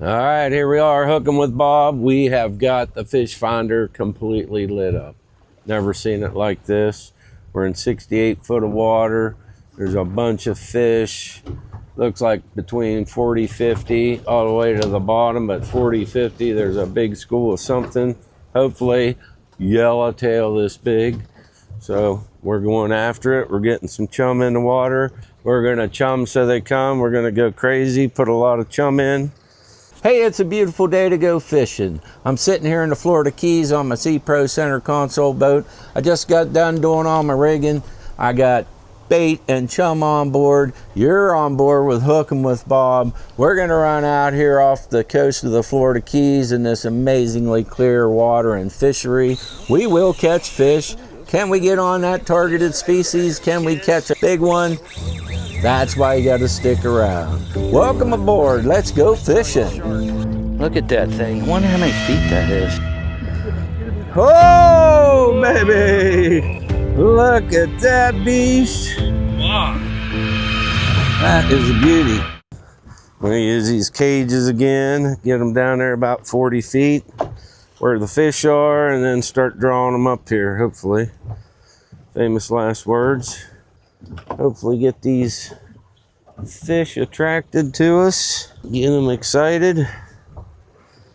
All right, here we are, hooking with Bob. We have got the fish finder completely lit up. Never seen it like this. We're in 68 foot of water. There's a bunch of fish. Looks like between 40, 50, all the way to the bottom, but 40, 50, there's a big school of something. Hopefully, yellowtail this big. So we're going after it. We're getting some chum in the water. We're gonna chum so they come. We're gonna go crazy, put a lot of chum in. Hey, it's a beautiful day to go fishing. I'm sitting here in the Florida Keys on my Sea Pro Center console boat. I just got done doing all my rigging. I got bait and chum on board. You're on board with Hooking with Bob. We're gonna run out here off the coast of the Florida Keys in this amazingly clear water and fishery. We will catch fish. Can we get on that targeted species? Can we catch a big one? That's why you gotta stick around. Welcome aboard, let's go fishing. Look at that thing, I wonder how many feet that is. Oh, baby! Look at that beast. Wow. That is a beauty. We're gonna use these cages again, get them down there about 40 feet where the fish are, and then start drawing them up here, hopefully. Famous last words. Hopefully get these fish attracted to us, get them excited.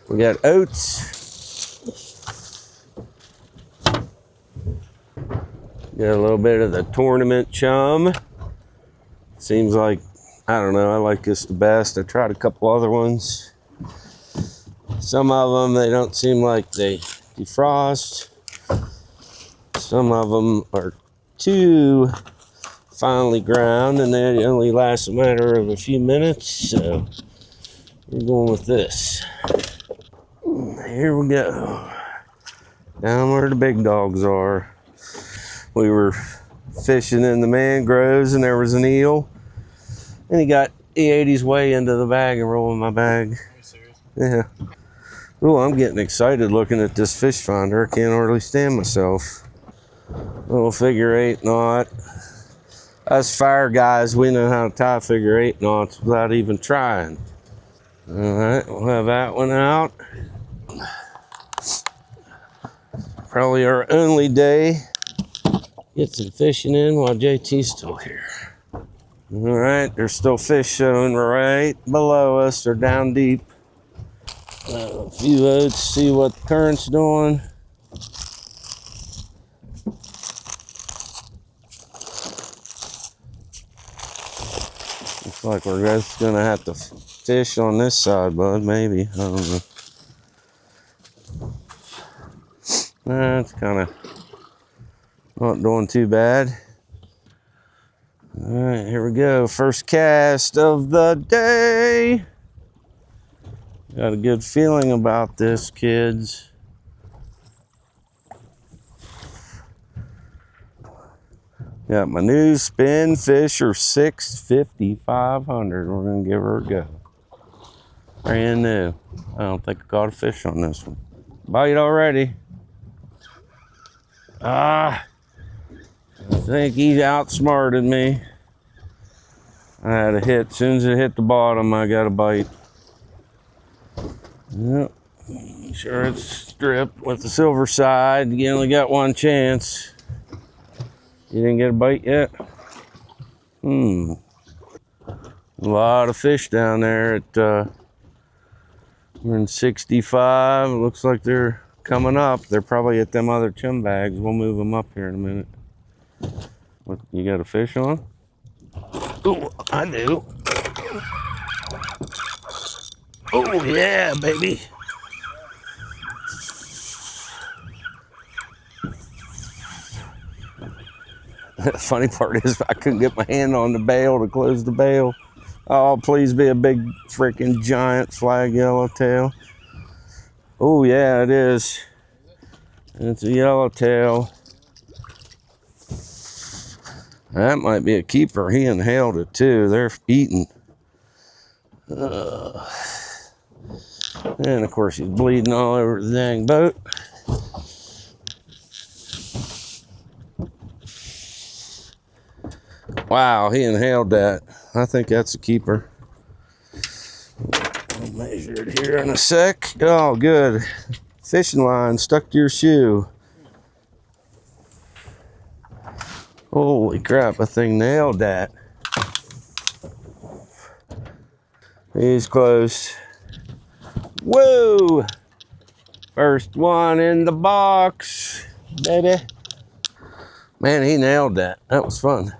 We got oats. Got a little bit of the tournament chum. Seems like, I don't know, I like this the best. I tried a couple other ones. Some of them, they don't seem like they defrost. Some of them are too finely ground and they only last a matter of a few minutes, so we're going with this. Here we go. Down where the big dogs are. We were fishing in the mangroves and there was an eel and he ate his way into the bag and rolled in my bag. Are you serious? Yeah. Oh, I'm getting excited looking at this fish finder. I can't hardly stand myself. Little figure 8 knot. Us fire guys, we know how to tie figure 8 knots without even trying. All right, we'll have that one out. Probably our only day. Get some fishing in while JT's still here. All right, there's still fish showing right below us. They're down deep. A few oats, see what the current's doing. Looks like we're just gonna have to fish on this side, bud, maybe. I don't know. It's kind of not doing too bad. All right, here we go. First cast of the day. Got a good feeling about this, kids. Got my new Spin Fisher 650 500. We're gonna give her a go. Brand new. I don't think I caught a fish on this one. Bite already. I think he outsmarted me. I had a hit. As soon as it hit the bottom, I got a bite. Yep. Sure it's stripped with the silver side. You only got one chance. You didn't get a bite yet? A lot of fish down there at, we're in 65. It looks like they're coming up. They're probably at them other chum bags. We'll move them up here in a minute. What, you got a fish on? Oh, I do. Oh yeah, baby. The funny part is I couldn't get my hand on the bail to close the bail. Oh, please be a big freaking giant flag yellowtail. Oh yeah, it is. It's a yellowtail. That might be a keeper. He inhaled it too. They're eating. And of course he's bleeding all over the dang boat. Wow, he inhaled that. I think that's a keeper. Measure it here in a sec. Oh, good. Fishing line stuck to your shoe. Holy crap, I think nailed that. He's close. Whoa! First one in the box, baby. Man, he nailed that. That was fun.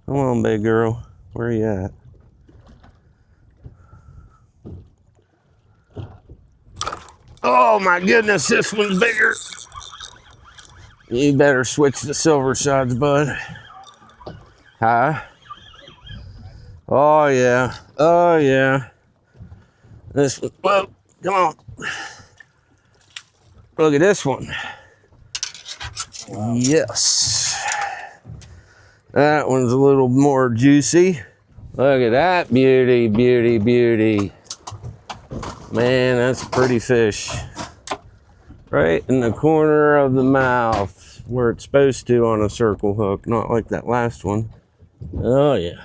Come on, big girl. Where you at? Oh my goodness, this one's bigger. You better switch to silver sides, bud. Huh? Oh yeah. Oh yeah. This one. Whoa, come on. Look at this one. Wow. Yes. That one's a little more juicy. Look at that beauty, beauty, beauty. Man, that's a pretty fish. Right in the corner of the mouth, where it's supposed to on a circle hook, not like that last one. Oh yeah.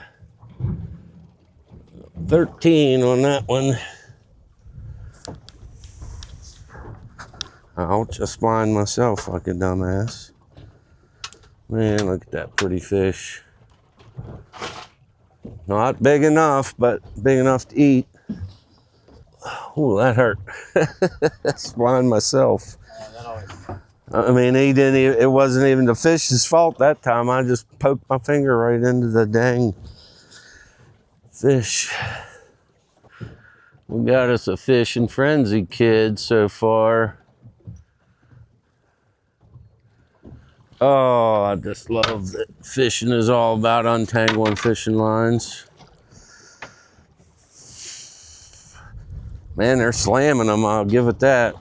13 on that one. I'll just blind myself like a dumbass. Man, look at that pretty fish. Not big enough, but big enough to eat. Oh, that hurt. That's blind myself. I mean, it wasn't even the fish's fault that time. I just poked my finger right into the dang fish. We got us a fishing frenzy kid so far. Oh, I just love that fishing is all about untangling fishing lines. Man, they're slamming them, I'll give it that.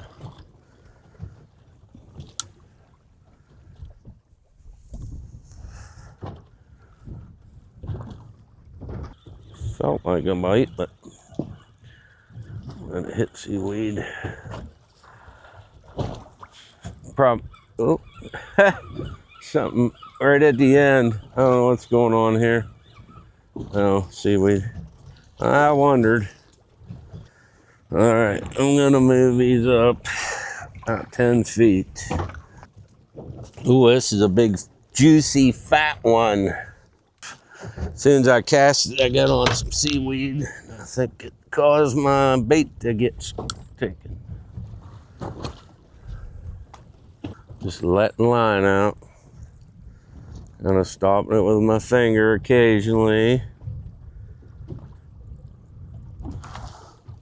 Felt like a bite, but then it hit seaweed. Oh, something right at the end. I don't know what's going on here. Oh, seaweed. I wondered. All right, I'm gonna move these up about 10 feet. Ooh, this is a big, juicy, fat one. As soon as I cast it, I got on some seaweed. I think it caused my bait to get taken. Just letting line out. Kind of stopping it with my finger occasionally.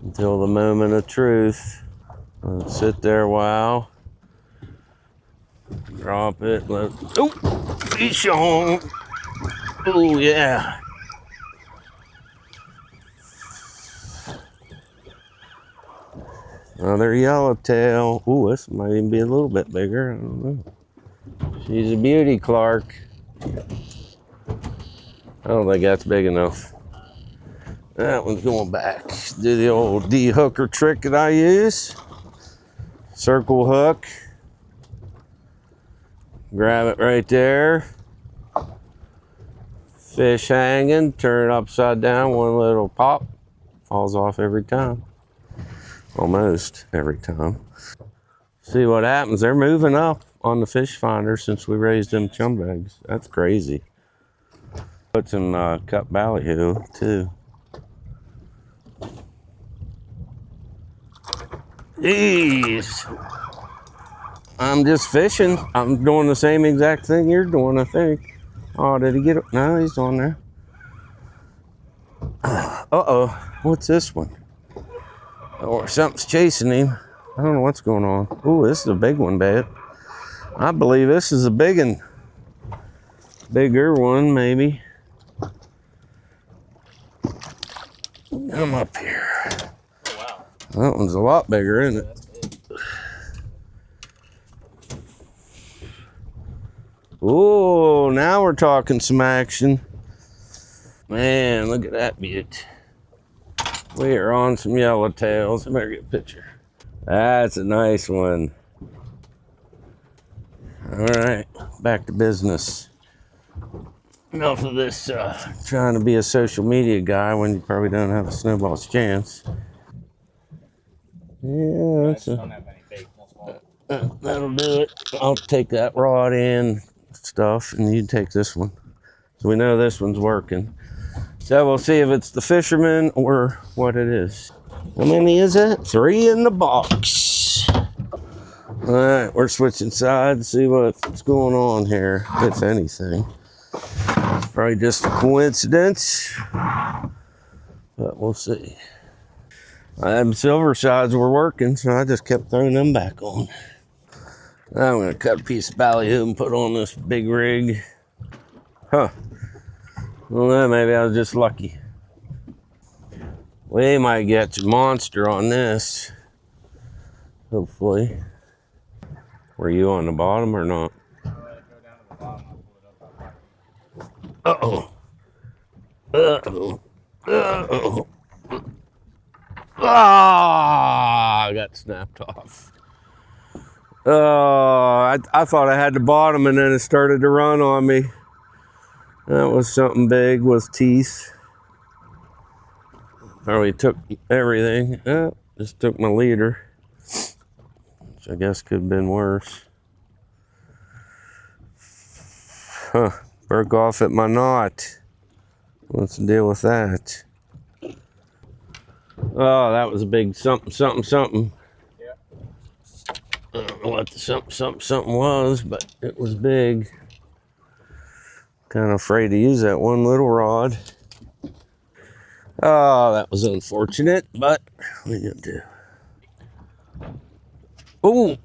Until the moment of truth. I'll sit there a while. Drop it. Oh, fish on. Oh, yeah. Another yellowtail. Ooh, this might even be a little bit bigger. I don't know. She's a beauty, Clark. I don't think that's big enough. That one's going back. Do the old de-hooker trick that I use. Circle hook. Grab it right there. Fish hanging. Turn it upside down. One little pop. Falls off every time. Almost every time. See what happens. They're moving up on the fish finder since we raised them chum bags. That's crazy. Put some cut ballyhoo too. Jeez. I'm just fishing. I'm doing the same exact thing you're doing, I think. Oh, did he get it? No, he's on there. Uh-oh. What's this one? Or something's chasing him. I don't know what's going on. Ooh, this is a big one, babe. I believe this is a big one. Bigger one, maybe. Come up here. Oh, wow. That one's a lot bigger, isn't it? Ooh, now we're talking some action. Man, look at that beaut. We are on some yellowtails. I better get a picture. That's a nice one. All right, back to business. enough of this trying to be a social media guy when you probably don't have a snowball's chance. Yeah, that'll do it. I'll take that rod and stuff, and you take this one. So we know this one's working. So we'll see if it's the fisherman or what it is. How many is it? 3 in the box. All right, we're switching sides, see what's going on here, if anything. It's probably just a coincidence, but we'll see. Them silver sides were working, so I just kept throwing them back on. Now I'm gonna cut a piece of ballyhoo and put on this big rig. Huh. Well, then maybe I was just lucky. We might get a monster on this. Hopefully. Were you on the bottom or not? Uh-oh. Uh-oh. Uh-oh. Ah, I got snapped off. Oh, I thought I had the bottom and then it started to run on me. That was something big with teeth. Probably took everything. Oh, just took my leader, which I guess could have been worse. Huh, broke off at my knot. What's the deal with that? Oh, that was a big something, something, something. Yeah. I don't know what the something, something, something was, but it was big. Kind of afraid to use that one little rod. Oh, that was unfortunate, but what are you gonna do? Oh,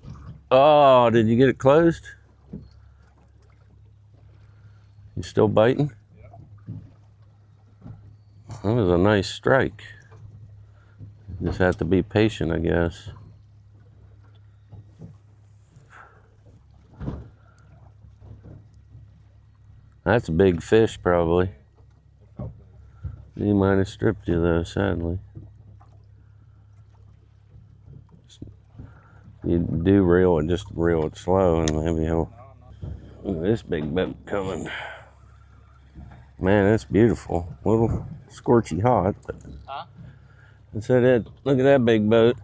oh, did you get it closed? You still biting? That was a nice strike. Just have to be patient, I guess. That's a big fish, probably. He might have stripped you, though, sadly. You do reel it, just reel it slow, and maybe he'll... Look at this big boat coming. Man, that's beautiful. A little scorchy hot, but... Huh? I said it. Look at that big boat.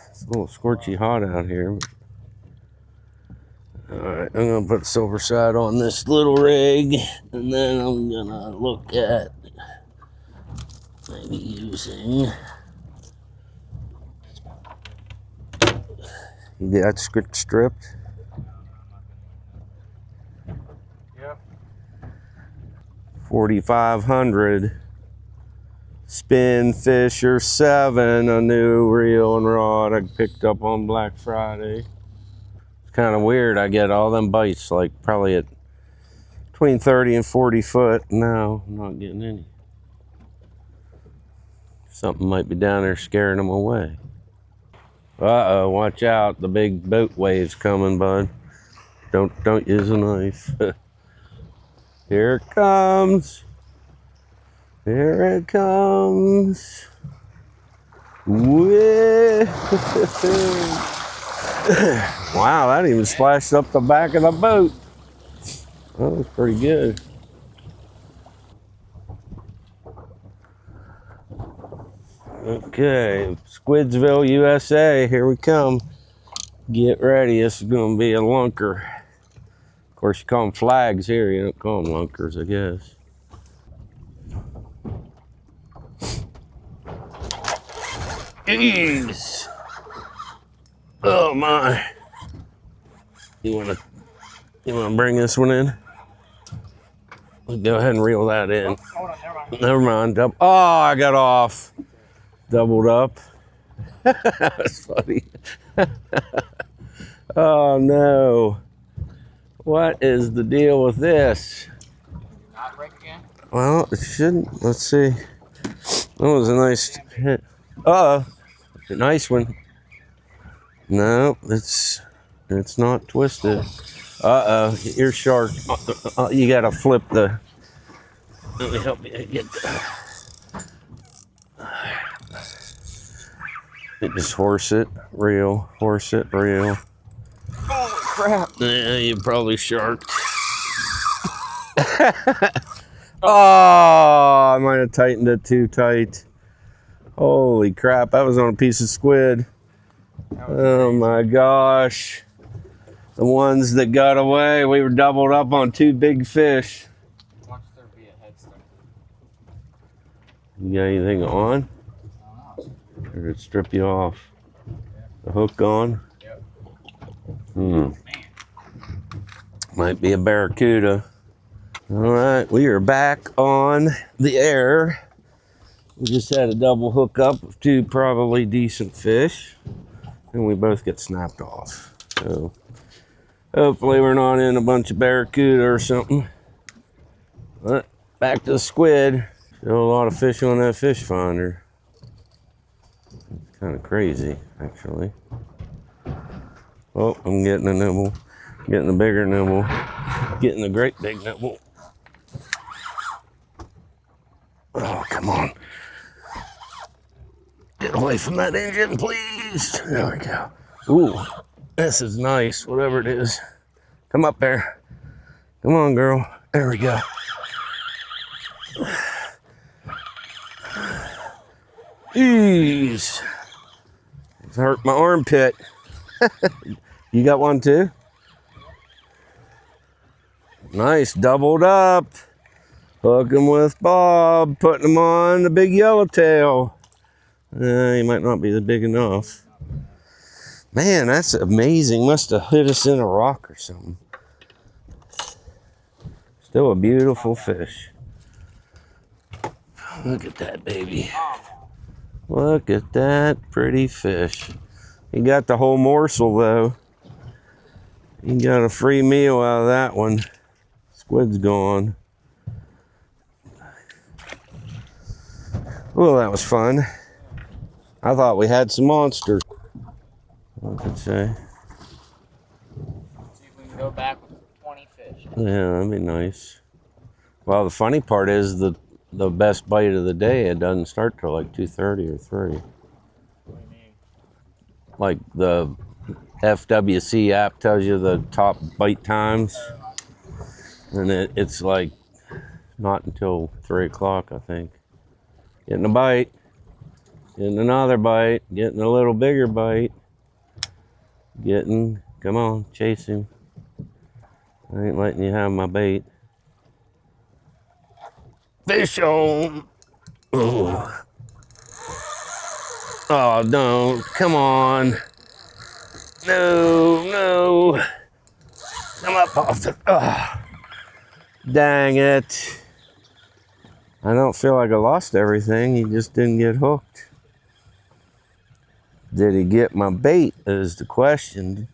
It's a little scorchy hot out here. All right, I'm gonna put a silver side on this little rig, and then I'm gonna look at maybe using. You got stripped? Yep. 4,500. Spin Fisher 7, a new reel and rod I picked up on Black Friday. It's kind of weird. I get all them bites like probably at between 30 and 40 foot. No, I'm not getting any. Something might be down there scaring them away. Uh-oh, watch out. The big boat wave's coming, bud. Don't use a knife. Here it comes. Here it comes. Wow, that even splashed up the back of the boat. That was pretty good. Okay, Squidsville, USA, here we come. Get ready, this is gonna be a lunker. Of course, you call them flags here, you don't call them lunkers, I guess. Jeez. Oh my. You wanna bring this one in? Let's go ahead and reel that in. Oh, hold on, never mind. Oh, I got off. Doubled up. That's funny. Oh no. What is the deal with this? Not break again? Well, it shouldn't. Let's see. That was a nice hit. Uh-oh. A nice one. No, it's not twisted. Uh-oh. You're sharp. You gotta flip the... Let me help you get the... Just horse it, reel, horse it, reel. Holy crap. Yeah, you probably sharked. Oh, I might have tightened it too tight. Holy crap, that was on a piece of squid. Oh my gosh. The ones that got away, we were doubled up on 2 big fish. Watch there be a head stuck. You got anything on? Or did it strip you off? The hook gone? Yep. Might be a barracuda. All right, we are back on the air. We just had a double hook up of 2 probably decent fish, and we both get snapped off. So hopefully we're not in a bunch of barracuda or something. But back to the squid. Still a lot of fish on that fish finder. Kind of crazy, actually. Oh, I'm getting a nibble. Getting a bigger nibble. Getting a great big nibble. Oh, come on. Get away from that engine, please. There we go. Ooh, this is nice, whatever it is. Come up there. Come on, girl. There we go. Jeez. It's hurt my armpit. You got one too? Nice, doubled up. Hooking with Bob, putting him on the big yellowtail. He might not be big enough. Man, that's amazing. Must have hit us in a rock or something. Still a beautiful fish. Look at that baby. Look at that pretty fish. He got the whole morsel though. He got a free meal out of that one. Squid's gone. Well, that was fun. I thought we had some monsters. What could say? See if we can go back with 20 fish. Yeah, that'd be nice. Well, the funny part is the best bite of the day, it doesn't start till like 2:30 or 3. What do you mean? Like the FWC app tells you the top bite times. And it's like not until 3 o'clock, I think. Getting a bite, getting another bite, getting a little bigger bite, come on, chase him. I ain't letting you have my bait. Fish on. Oh, oh no, come on. No. Come up off the, dang it. I don't feel like I lost everything. He just didn't get hooked. Did he get my bait is the question.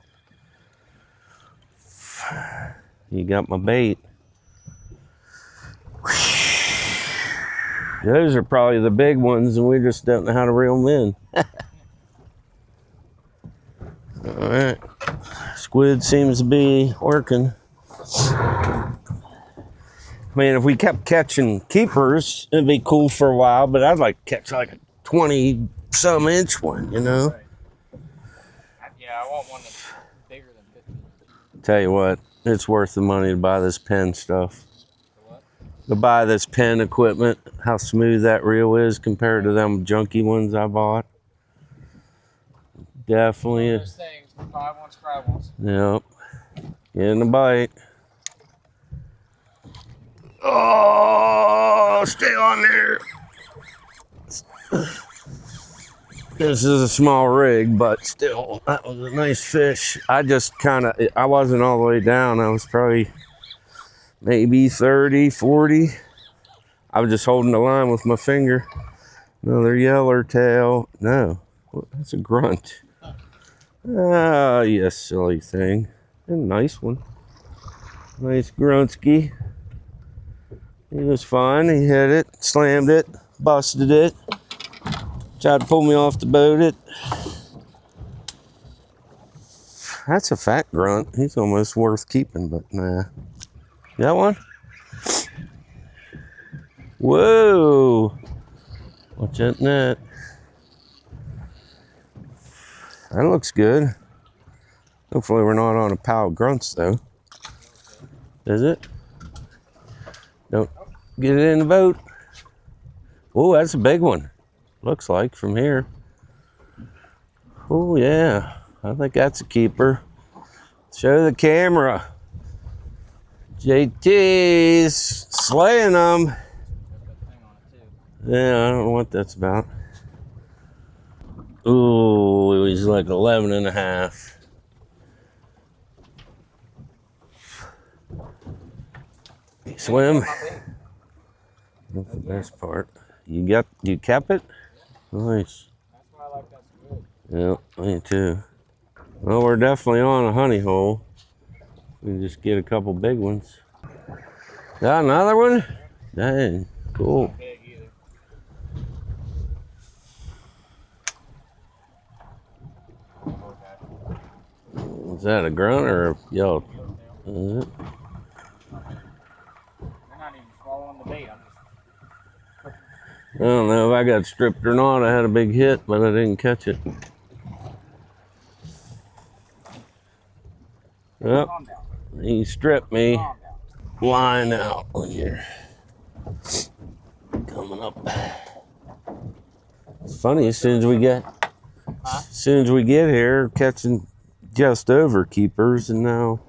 He got my bait. Those are probably the big ones and we just don't know how to reel them in. All right. Squid seems to be working. I mean, if we kept catching keepers, it'd be cool for a while, but I'd like to catch like a 20-some inch one, you know? Right. Yeah, I want one that's bigger than 15. Tell you what, it's worth the money to buy this pen stuff. What? To buy this pen equipment, how smooth that reel is compared to them junky ones I bought. Definitely. Those things, 5-1 scrabbles. Yep. Getting a bite. Oh, stay on there. This is a small rig, but still, that was a nice fish. I just I wasn't all the way down. I was probably maybe 30, 40. I was just holding the line with my finger. Another yellowtail. No, that's a grunt. Ah, you silly thing. A nice one. Nice gruntsky. He was fine. He hit it, slammed it, busted it. Tried to pull me off the boat. That's a fat grunt. He's almost worth keeping, but nah. You got one? Whoa. Watch that net. That looks good. Hopefully we're not on a pile of grunts though. Is it? Don't. Get it in the boat. Oh, that's a big one. Looks like from here. Oh yeah, I think that's a keeper. Show the camera. JT's slaying them. Got that thing on it too. Yeah, I don't know what that's about. Ooh, he's like 11 and a half. Swim. That's the best part. You kept it? Nice. That's why I like that squid. Yeah, me too. Well, we're definitely on a honey hole. We can just get a couple big ones. Got another one? Dang, cool. Not big either. Is that a grunt or a yellow? Yellowtail. Is it? They're not even swallowing the bait. I'm just. I don't know if I got stripped or not. I had a big hit, but I didn't catch it. Yep, Calm down. he stripped me. Calm down. Line out on here. Coming up. It's funny, as soon as we get here, catching just over keepers, and now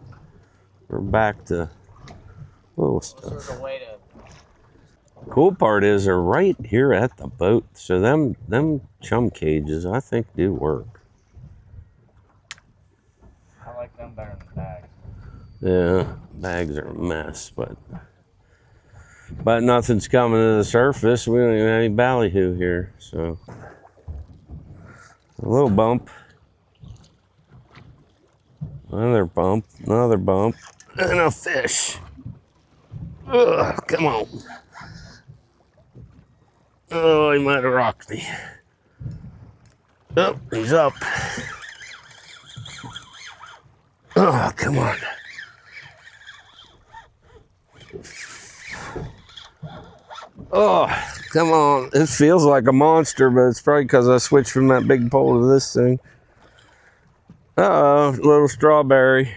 we're back to little stuff. There's a way to. Cool part is they're right here at the boat, so them chum cages I think do work. I like them better than bags. Yeah, bags are a mess, but nothing's coming to the surface. We don't even have any ballyhoo here, so a little bump, another bump, and a fish. Ugh, come on. Oh, he might have rocked me. Oh, he's up. Oh, come on. Oh, come on. It feels like a monster, but it's probably because I switched from that big pole to this thing. Uh-oh, little strawberry.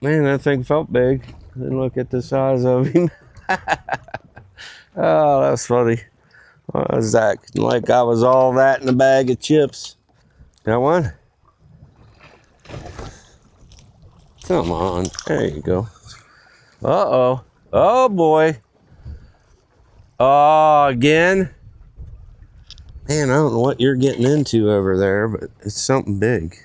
Man, that thing felt big. Then look at the size of him. Oh, that's funny. I was acting like I was all that in a bag of chips. Got one? Come on. There you go. Uh-oh. Oh, boy. Oh, again? Man, I don't know what you're getting into over there, but it's something big.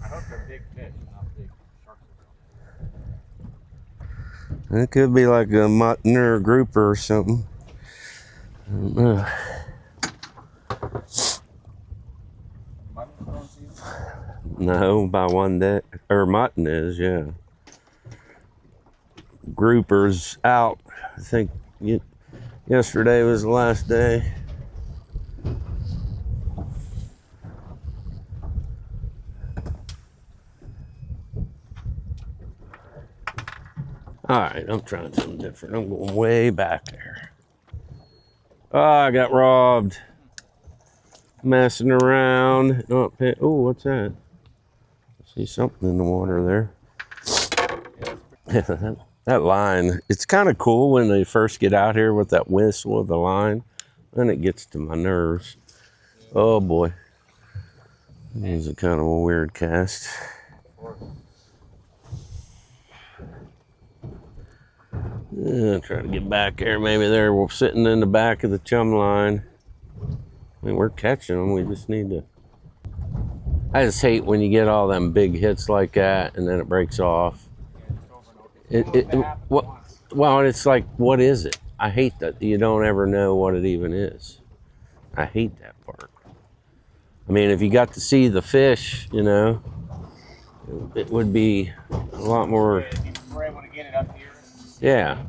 I hope they're big fish, not big sharks. It could be like a mutton or a grouper or something. I don't know. Mutton's still in season? No, by one day. Or mutton is, yeah. Groupers out. I think yesterday was the last day. All right, I'm trying something different. I'm going way back there. Oh, I got robbed. Messing around. Oh, what's that? I see something in the water there. That line, it's kind of cool when they first get out here with that whistle of the line. Then it gets to my nerves. Oh boy. This is a kind of a weird cast. Yeah, try to get back there. Maybe they're sitting in the back of the chum line. I mean, we're catching them. We just need to. I just hate when you get all them big hits like that and then it breaks off. Well, it's like, what is it? I hate that you don't ever know what it even is. I hate that part. I mean, if you got to see the fish, you know, it would be a lot more. If you were able to get it up here. Yeah.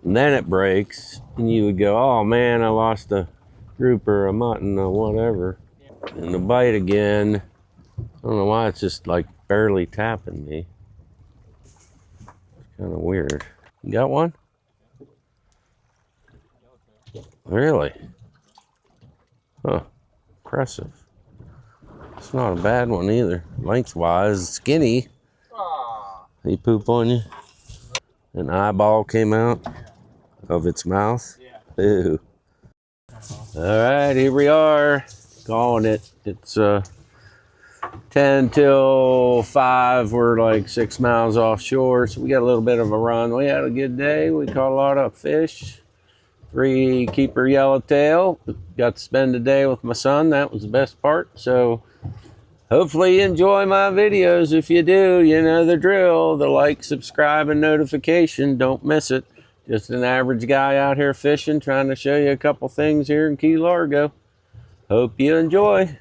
And then it breaks, and you would go, oh man, I lost a grouper, a mutton, or whatever. And the bite again, I don't know why it's just like barely tapping me. Kind of weird. You got one? Really? Huh. Impressive. It's not a bad one either. Lengthwise, skinny. Oh, He poop on you? An eyeball came out of its mouth? Yeah. Ew. All right, here we are. Calling it. It's 10 till 5. We're like 6 miles offshore, so we got a little bit of a run. We had a good day. We caught a lot of fish. 3 keeper yellowtail. Got to spend the day with my son. That was the best part. So hopefully you enjoy my videos. If you do, you know the drill. The like, subscribe, and notification. Don't miss it. Just an average guy out here fishing, trying to show you a couple things here in Key Largo. Hope you enjoy.